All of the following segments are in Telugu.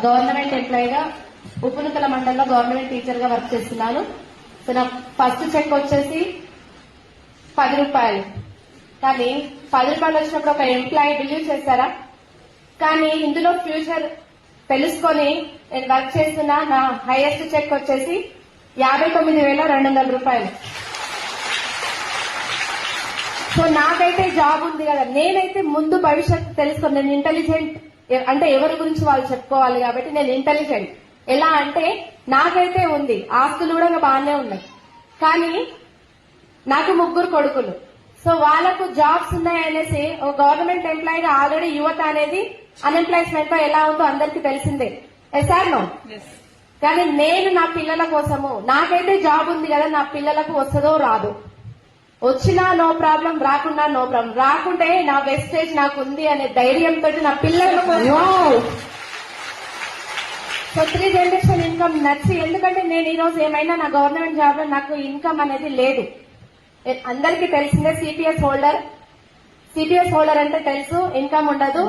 గవర్నమెంట్ ఎంప్లాయీగా ఉప్పునుకల మండలంలో గవర్నమెంట్ టీచర్ గా వర్క్ చేస్తున్నాను. సో నా ఫస్ట్ చెక్ వచ్చేసి 10 రూపాయలు. కానీ 10 రూపాయలు వచ్చినప్పుడు ఒక ఎంప్లాయీ బిలీవ్ చేశారా? కానీ ఇందులో ఫ్యూచర్ తెలుసుకొని నేను వర్క్ చేస్తున్న నా హైయెస్ట్ చెక్ వచ్చేసి 59,200 రూపాయలు. సో నాకైతే జాబ్ ఉంది కదా, నేనైతే ముందు భవిష్యత్తు తెలుసుకొని నేను ఇంటెలిజెంట్ అంటే ఎవరి గురించి వాళ్ళు చెప్పుకోవాలి కాబట్టి నేను ఇంటెలిజెంట్. ఎలా అంటే నాకైతే ఉంది, ఆస్తులు కూడా బాగానే ఉన్నాయి, కానీ నాకు 3 కొడుకులు. సో వాళ్ళకు జాబ్స్ ఉన్నాయనేసి ఒక గవర్నమెంట్ ఎంప్లాయీగా ఆల్రెడీ యువత అనేది అన్ఎంప్లాయ్మెంట్ లో ఎలా ఉందో అందరికీ తెలిసిందే. Yes or no? కానీ నేను నా పిల్లల కోసము నాకైతే జాబ్ ఉంది కదా, నా పిల్లలకు వస్తుందో రాదు, వచ్చినా నో ప్రాబ్లం, రాకున్నా నో ప్రాబ్లం. రాకుంటే నా వెస్టేజ్ నాకు ఉంది అనే ధైర్యంతో నా పిల్లల సో 3 జనరేషన్ ఇన్కమ్ నచ్చి, ఎందుకంటే నేను ఈ రోజు ఏమైనా నా గవర్నమెంట్ జాబ్ లో నాకు ఇన్కమ్ అనేది లేదు. అందరికీ తెలిసిందే సిపిఎస్ హోల్డర్. సిపిఎస్ హోల్డర్ అంటే తెలుసు, ఇన్కమ్ ఉండదు.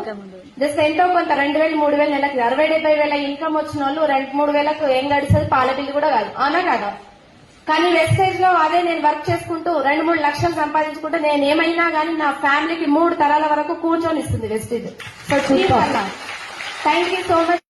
జస్ట్ ఎంతో కొంత 2,000 3,000 నెలకి 60-70 వేల ఇన్కమ్ వచ్చిన వాళ్ళు 2-3 వేలకు ఏం గడుస్తుంది, పాల బిల్లు కూడా కాదు, అవునా కాదా? కానీ వెస్టేజ్ లో అదే నేను వర్క్ చేసుకుంటూ 2-3 లక్షలు సంపాదించుకుంటూ నేను ఏమైనా కానీ నా ఫ్యామిలీకి 3 తరాల వరకు కూర్చొని ఇస్తుంది wastage. So thank you so much.